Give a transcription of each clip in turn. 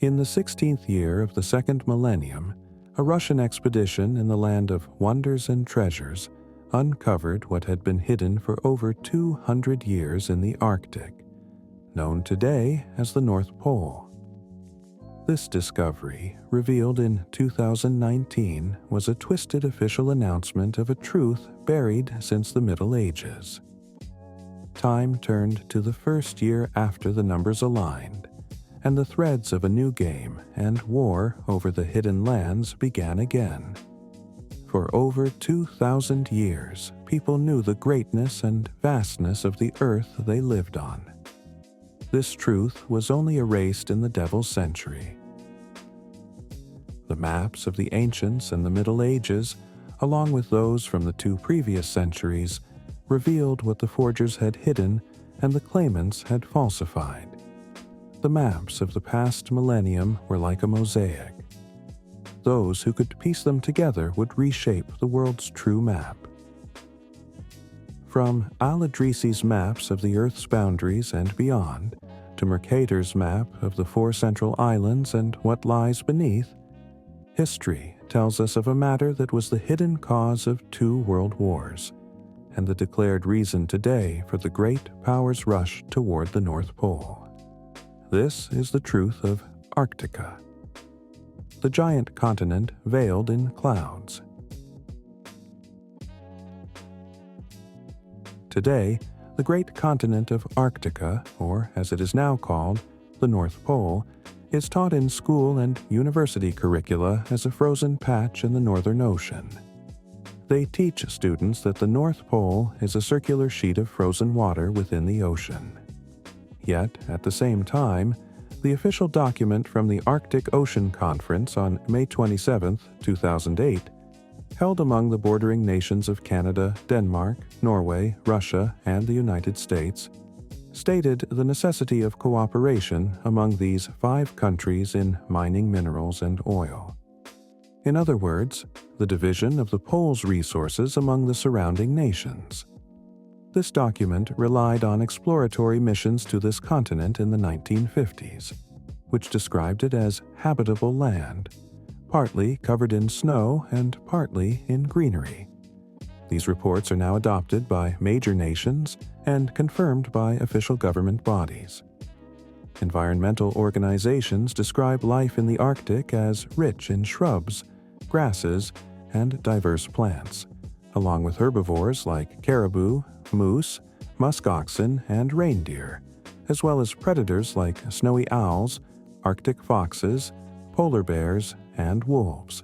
In the 16th year of the second millennium, a Russian expedition in the land of wonders and treasures uncovered what had been hidden for over 200 years in the Arctic, known today as the North Pole. This discovery, revealed in 2019, was a twisted official announcement of a truth buried since the Middle Ages. Time turned to the first year after the numbers aligned, and the threads of a new game and war over the hidden lands began again. For over 2,000 years, people knew the greatness and vastness of the earth they lived on. This truth was only erased in the Devil's Century. The maps of the ancients and the Middle Ages, along with those from the two previous centuries, revealed what the forgers had hidden and the claimants had falsified. The maps of the past millennium were like a mosaic. Those who could piece them together would reshape the world's true map. From Al-Idrisi's maps of the Earth's boundaries and beyond, to Mercator's map of the four central islands and what lies beneath, history tells us of a matter that was the hidden cause of 2 world wars, and the declared reason today for the great powers' rush toward the North Pole. This is the truth of Arctica, the giant continent veiled in clouds. Today, the great continent of Arctica, or as it is now called, the North Pole, is taught in school and university curricula as a frozen patch in the Northern Ocean. They teach students that the North Pole is a circular sheet of frozen water within the ocean. Yet, at the same time, the official document from the Arctic Ocean Conference on May 27, 2008, held among the bordering nations of Canada, Denmark, Norway, Russia, and the United States, stated the necessity of cooperation among these 5 countries in mining minerals and oil. In other words, the division of the pole's resources among the surrounding nations. This document relied on exploratory missions to this continent in the 1950s, which described it as habitable land, partly covered in snow and partly in greenery. These reports are now adopted by major nations and confirmed by official government bodies. Environmental organizations describe life in the Arctic as rich in shrubs, grasses, and diverse plants, along with herbivores like caribou, moose, musk oxen, and reindeer, as well as predators like snowy owls, Arctic foxes, polar bears, and wolves.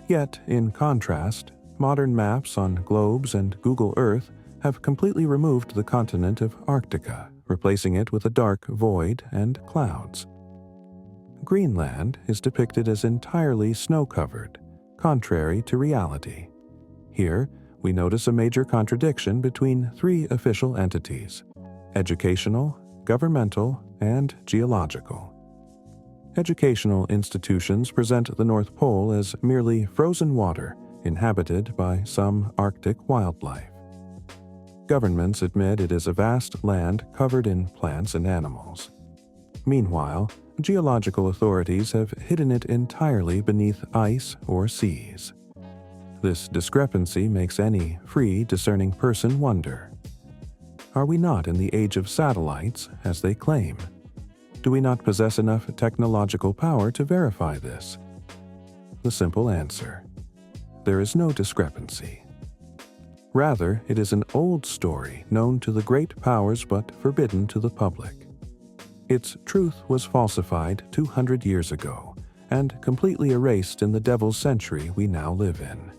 Yet, in contrast, modern maps on globes and Google Earth have completely removed the continent of Arctica, replacing it with a dark void and clouds. Greenland is depicted as entirely snow-covered, contrary to reality. Here, we notice a major contradiction between 3 official entities: educational, governmental, and geological. Educational institutions present the North Pole as merely frozen water inhabited by some Arctic wildlife. Governments admit it is a vast land covered in plants and animals. Meanwhile, geological authorities have hidden it entirely beneath ice or seas. This discrepancy makes any free, discerning person wonder: are we not in the age of satellites, as they claim? Do we not possess enough technological power to verify this? The simple answer: there is no discrepancy. Rather, it is an old story known to the great powers but forbidden to the public. Its truth was falsified 200 years ago and completely erased in the Devil's Century we now live in.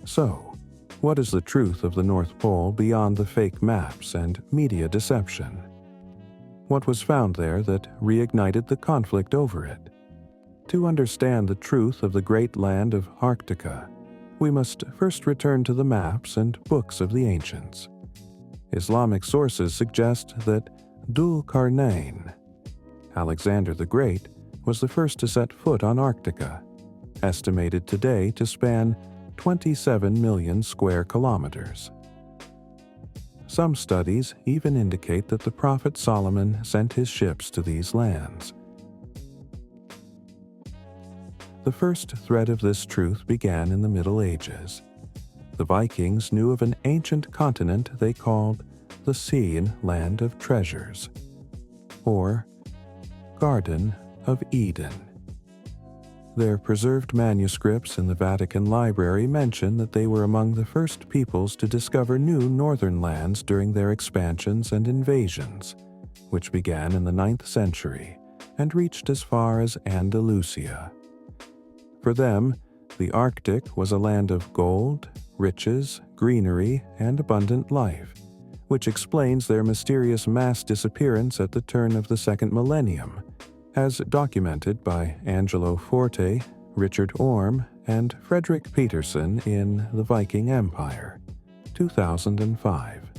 So, what is the truth of the North Pole beyond the fake maps and media deception? What was found there that reignited the conflict over it? To understand the truth of the great land of Arctica, we must first return to the maps and books of the ancients. Islamic sources suggest that Dhul-Qarnayn, Alexander the Great, was the first to set foot on Arctica, estimated today to span 27 million square kilometers. Some studies even indicate that the Prophet Solomon sent his ships to these lands. The first thread of this truth began in the Middle Ages. The Vikings knew of an ancient continent they called the Seen Land of Treasures, or Garden of Eden. Their preserved manuscripts in the Vatican Library mention that they were among the first peoples to discover new northern lands during their expansions and invasions, which began in the 9th century and reached as far as Andalusia. For them, the Arctic was a land of gold, riches, greenery, and abundant life, which explains their mysterious mass disappearance at the turn of the second millennium, as documented by Angelo Forte, Richard Orme, and Frederick Peterson in The Viking Empire, 2005.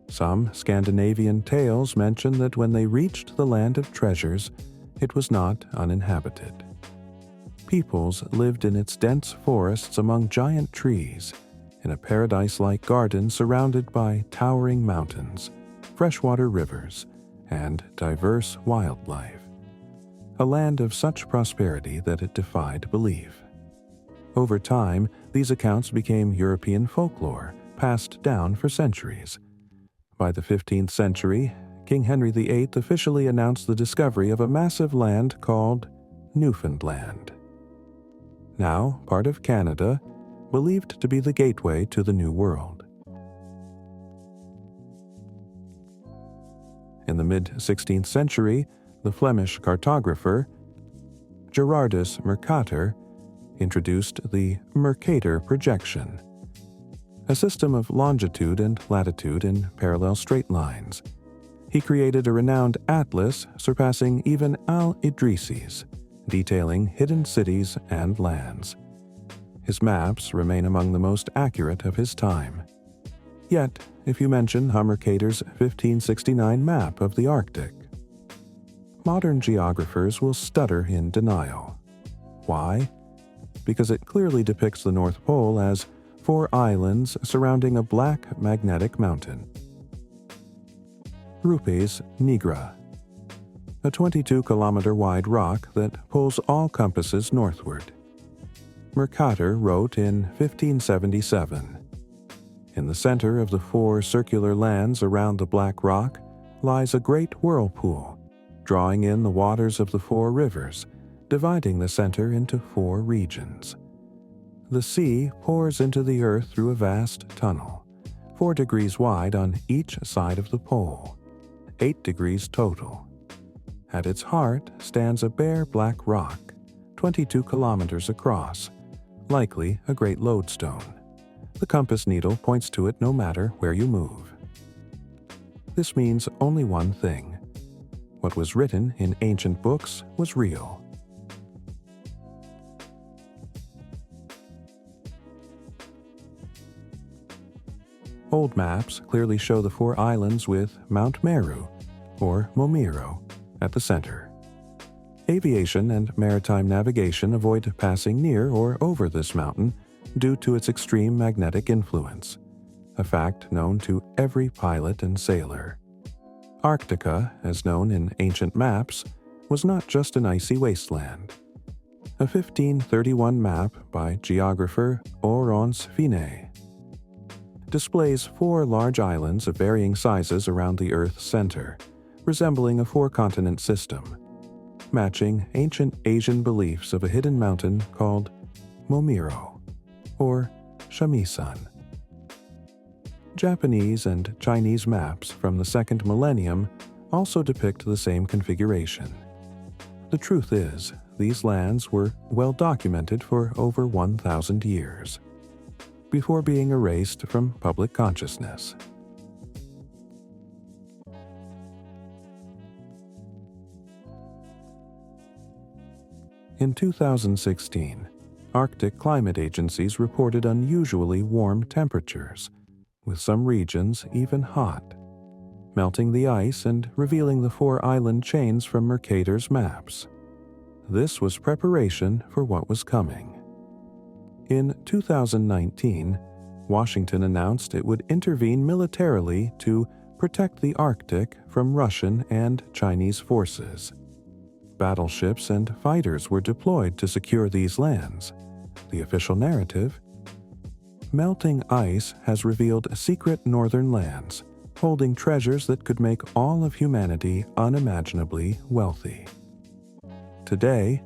Some Scandinavian tales mention that when they reached the land of treasures, it was not uninhabited. Peoples lived in its dense forests among giant trees, in a paradise-like garden surrounded by towering mountains, freshwater rivers, and diverse wildlife. A land of such prosperity that it defied belief. Over time, these accounts became European folklore, passed down for centuries. By the 15th century, King Henry VIII officially announced the discovery of a massive land called Newfoundland, now part of Canada, believed to be the gateway to the New World. In the mid-16th century, the Flemish cartographer Gerardus Mercator introduced the Mercator projection, a system of longitude and latitude in parallel straight lines. He created a renowned atlas surpassing even Al-Idrisi's, detailing hidden cities and lands. His maps remain among the most accurate of his time. Yet, if you mention Mercator's 1569 map of the Arctic, modern geographers will stutter in denial. Why? Because it clearly depicts the North Pole as 4 islands surrounding a black magnetic mountain. Rupes Nigra, a 22-kilometer-wide rock that pulls all compasses northward. Mercator wrote in 1577, "In the center of the 4 circular lands around the Black Rock lies a great whirlpool, drawing in the waters of the 4 rivers, dividing the center into 4 regions. The sea pours into the earth through a vast tunnel, 4 degrees wide on each side of the pole, 8 degrees total. At its heart stands a bare black rock, 22 kilometers across, likely a great lodestone. The compass needle points to it no matter where you move." This means only one thing. What was written in ancient books was real. Old maps clearly show the 4 islands with Mount Meru, or Momiro, at the center. Aviation and maritime navigation avoid passing near or over this mountain due to its extreme magnetic influence, a fact known to every pilot and sailor. Arctica, as known in ancient maps, was not just an icy wasteland. A 1531 map by geographer Orons Fine displays 4 large islands of varying sizes around the Earth's center, resembling a 4-continent system, matching ancient Asian beliefs of a hidden mountain called Momiro, or Shamisan. Japanese and Chinese maps from the 2nd millennium also depict the same configuration. The truth is, these lands were well documented for over 1,000 years, before being erased from public consciousness. In 2016, Arctic climate agencies reported unusually warm temperatures, with some regions even hot, melting the ice and revealing the 4 island chains from Mercator's maps. This was preparation for what was coming. In 2019, Washington announced it would intervene militarily to protect the Arctic from Russian and Chinese forces. Battleships and fighters were deployed to secure these lands. The official narrative: melting ice has revealed secret northern lands, holding treasures that could make all of humanity unimaginably wealthy. Today,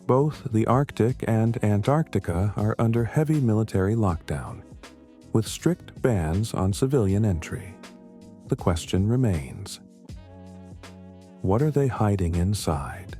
both the Arctic and Antarctica are under heavy military lockdown, with strict bans on civilian entry. The question remains: what are they hiding inside?